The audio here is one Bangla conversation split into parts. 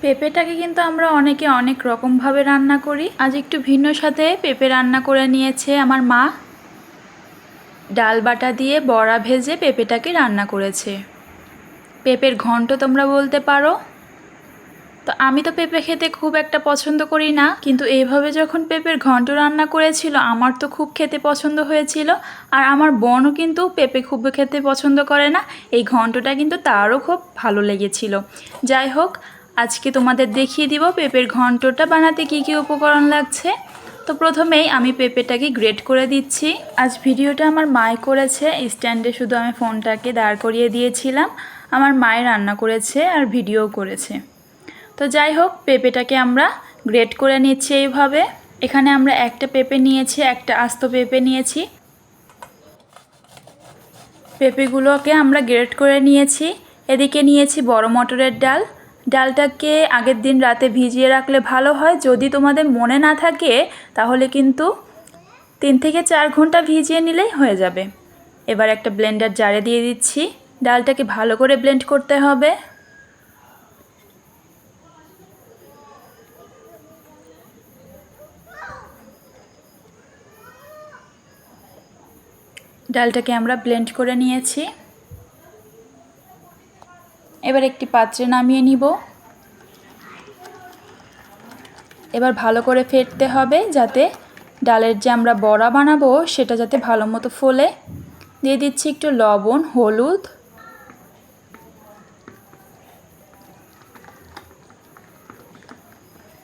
পেঁপেটাকে কিন্তু আমরা অনেকে অনেক রকমভাবে রান্না করি। আজ একটু ভিন্ন সাথে পেঁপে রান্না করে নিয়েছে আমার মা। ডাল বাটা দিয়ে বড়া ভেজে পেঁপেটাকে রান্না করেছে। পেঁপের ঘন্ট তোমরা বলতে পারো। তো আমি তো পেঁপে খেতে খুব একটা পছন্দ করি না, কিন্তু এইভাবে যখন পেঁপের ঘন্ট রান্না করেছিল আমার তো খুব খেতে পছন্দ হয়েছিল। আর আমার বোনও কিন্তু পেঁপে খুব খেতে পছন্দ করে না, এই ঘন্টটা কিন্তু তারও খুব ভালো লেগেছিল। যাই হোক, আজকে তোমাদের দেখিয়ে দিব পেঁপের ঘন্টটা বানাতে কী কী উপকরণ লাগছে। তো প্রথমেই আমি পেঁপেটাকে গ্রেট করে দিচ্ছি। আজ ভিডিওটা আমার মাই করেছে, স্ট্যান্ডে শুধু আমি ফোনটাকে দাঁড় করিয়ে দিয়েছিলাম। আমার মায়ে রান্না করেছে আর ভিডিও করেছে। তো যাই হোক, পেঁপেটাকে আমরা গ্রেট করে নিচ্ছি এইভাবে। এখানে আমরা একটা পেঁপে নিয়েছি, একটা আস্ত পেঁপে নিয়েছি। পেঁপেগুলোকে আমরা গ্রেট করে নিয়েছি। এদিকে নিয়েছি বড় মটরের ডাল। ডালটাকে আগের দিন রাতে ভিজিয়ে রাখলে ভালো হয়। যদি তোমাদের মনে না থাকে তাহলে কিন্তু 3 থেকে 4 ঘন্টা ভিজিয়ে নিলেই হয়ে যাবে। এবার একটা ব্লেন্ডার জারে দিয়ে দিচ্ছি। ডালটাকে ভালো করে ব্লেন্ড করতে হবে। ডালটাকে আমরা ব্লেন্ড করে নিয়েছি। এবার একটি পাত্রে নামিয়ে নিব। এবার ভালো করে ফেটতে হবে যাতে ডালের যে আমরা বড়া বানাবো সেটা যাতে ভালো মতো ফোলে। দিয়ে দিচ্ছি একটু লবণ, হলুদ।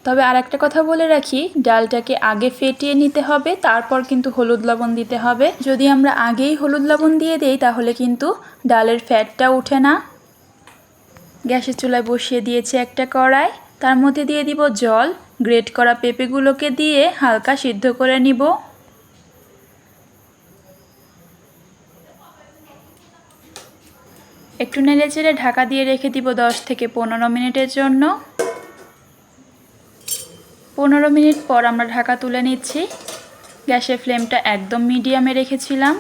তবে আর একটা কথা বলে রাখি, ডালটাকে আগে ফেটিয়ে নিতে হবে, তারপর কিন্তু হলুদ লবণ দিতে হবে। যদি আমরা আগেই হলুদ লবণ দিয়ে দেই তাহলে কিন্তু ডালের ফ্যাটটা ওঠে না। গ্যাসের চুলায় বসিয়ে দিয়েছি একটা কড়াই, তার মধ্যে দিয়ে দিব জল। গ্রেট করা পেঁপেগুলোকে দিয়ে হালকা সিদ্ধ করে নিব। একটু নেড়েচেড়ে ঢাকা দিয়ে রেখে দিব 10 থেকে 15 মিনিটের জন্য। 15 মিনিট পর আমরা ঢাকা তুলে নিচ্ছি। গ্যাসের ফ্লেমটা একদম মিডিয়ামে রেখেছিলাম।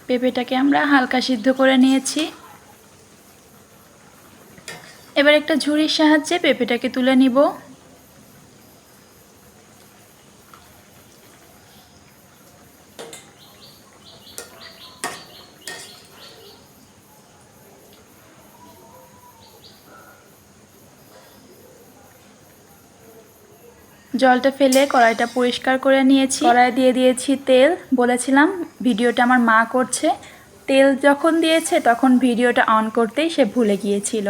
পেঁপেটাকে আমরা হালকা সিদ্ধ করে নিয়েছি। এবার একটা ঝুড়ির সাহায্যে পেঁপেটাকে তুলে নিব। জলটা ফেলে কড়াইটা পরিষ্কার করে নিয়েছি। কড়াইয়ে দিয়ে দিয়েছি তেল। বলেছিলাম ভিডিওটা আমার মা করছে। তেল যখন দিয়েছে তখন ভিডিওটা অন করতেই সে ভুলে গিয়েছিল।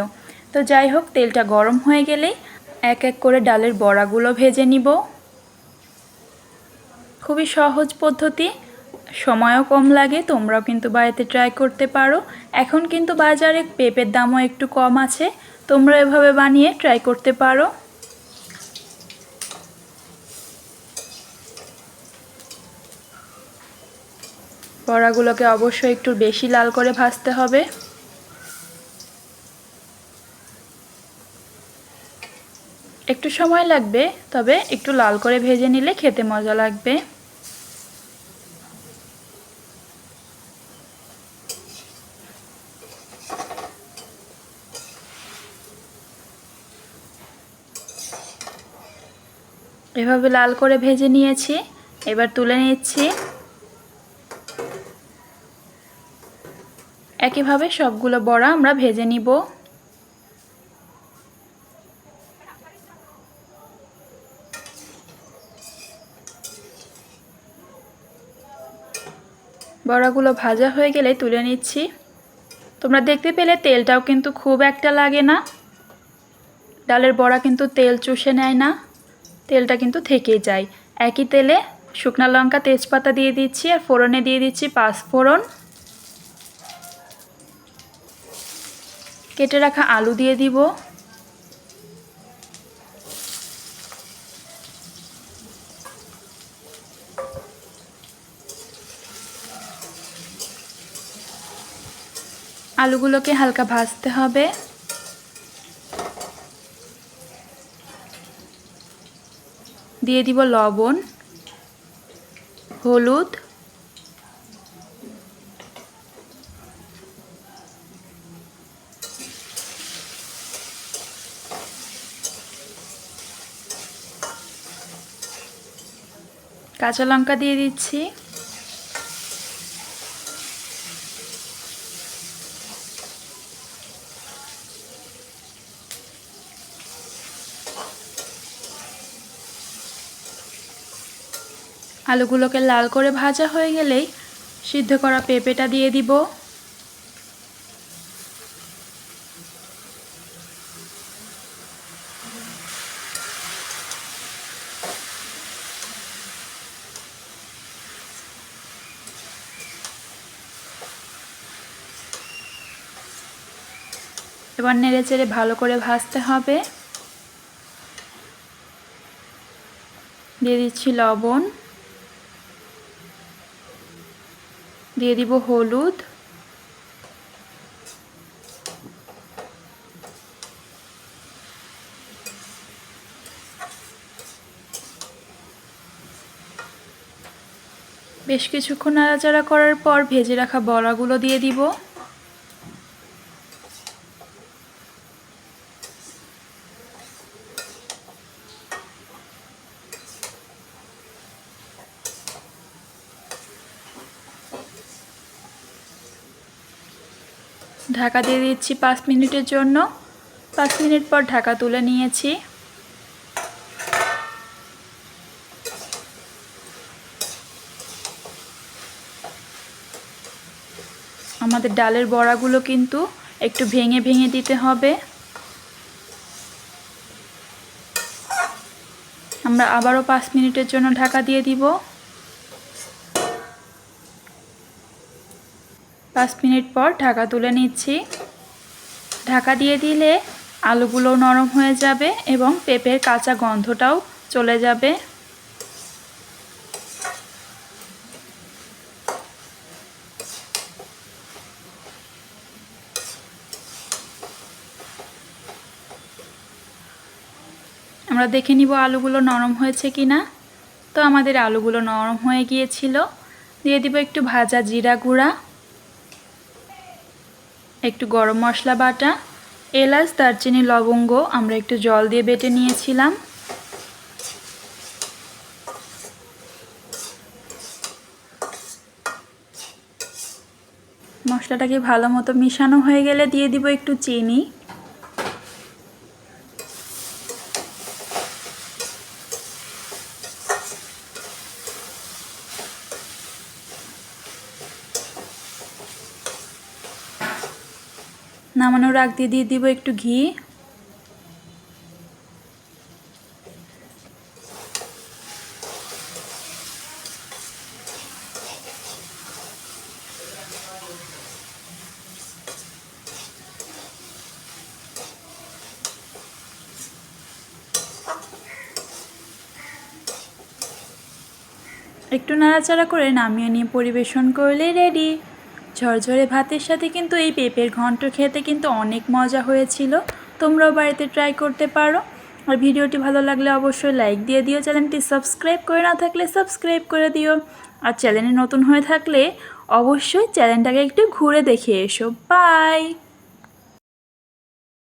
তো যাই হোক, তেলটা গরম হয়ে গেলেই এক এক করে ডালের বড়াগুলো ভেজে নিব। খুবই সহজ পদ্ধতি, সময়ও কম লাগে। তোমরাও কিন্তু বাড়িতে ট্রাই করতে পারো। এখন কিন্তু বাজারে পেঁপের দামও একটু কম আছে, তোমরা এভাবে বানিয়ে ট্রাই করতে পারো। বড়াগুলোকে অবশ্যই একটু বেশি লাল করে ভাজতে হবে। একটু সময় লাগবে, তবে একটু লাল করে ভেজে নিলে খেতে মজা লাগবে। এভাবে লাল করে ভেজে নিয়েছি। এবার তুলে নিচ্ছি। একইভাবে সবগুলো বড়া আমরা ভেজে নিব। বড়াগুলো ভাজা হয়ে গেলে তুলে নিচ্ছি। তোমরা দেখতে পেলে তেলটাও কিন্তু খুব একটা লাগে না। ডালের বড়া কিন্তু তেল চুষে নেয় না, তেলটা কিন্তু থেকেই যায়। একই তেলে শুকনো লঙ্কা, তেজপাতা দিয়ে দিচ্ছি আর ফোড়নে দিয়ে দিচ্ছি 5 ফোড়ন। কেটে রাখা আলু দিয়ে দিব। আলুগুলোকে হালকা ভাজতে হবে। দিয়ে দিব লবণ, হলুদ, কাঁচা লঙ্কা দিয়ে দিচ্ছি। আলুগুলোকে লাল করে ভাজা হয়ে গেলেই সিদ্ধ করা পেঁপেটা দিয়ে দিব। এবার নেড়েচেড়ে ভালো করে ভাজতে হবে। দিয়ে দিচ্ছি লবণ, দিয়ে দিব হলুদ, বেশ কিছুক্ষণ নাড়াচাড়া করার পর ভেজে রাখা বড়াগুলো দিয়ে দিব। ঢাকা দিয়ে দিচ্ছি 5 মিনিটের জন্য। 5 মিনিট পর ঢাকা তুলে নিয়েছি। আমাদের ডালের বড়াগুলো কিন্তু একটু ভেঙে ভেঙে দিতে হবে। আমরা আবারও 5 মিনিটের জন্য ঢাকা দিয়ে দিব। 5 মিনিট পর ঢাকা তুলে নিচ্ছি। ঢাকা দিয়ে দিলে আলুগুলো নরম হয়ে যাবে এবং পেঁপের কাঁচা গন্ধটাও চলে যাবে। আমরা দেখে নিব আলুগুলো নরম হয়েছে কিনা। তো আমাদের আলুগুলো নরম হয়ে গিয়েছিল। দিয়ে দিব একটু ভাজা জিরা গুঁড়া, একটু গরম মশলা বাটা, এলাচ, দারচিনি, লবঙ্গ আমরা একটু জল দিয়ে বেটে নিয়েছিলাম। মশলাটাকে ভালো মতো মিশানো হয়ে গেলে দিয়ে দিব একটু চিনি। নামানোর আগ দিয়ে দিব একটু ঘি। একটু নাড়াচাড়া করে নামিয়ে নিয়ে পরিবেশন করলে রেডি। ঝরঝরে ভাতের সাথে কিন্তু এই পেঁপের ঘন্ট খেতে কিন্তু অনেক মজা হয়েছিল। তোমরাও বাড়িতে ট্রাই করতে পারো। আর ভিডিওটি ভালো লাগলে অবশ্যই লাইক দিয়ে দিও। চ্যানেলটি সাবস্ক্রাইব করে না থাকলে সাবস্ক্রাইব করে দিও। আর চ্যানেলে নতুন হয়ে থাকলে অবশ্যই চ্যানেলটাকে একটু ঘুরে দেখে এসো। বাই।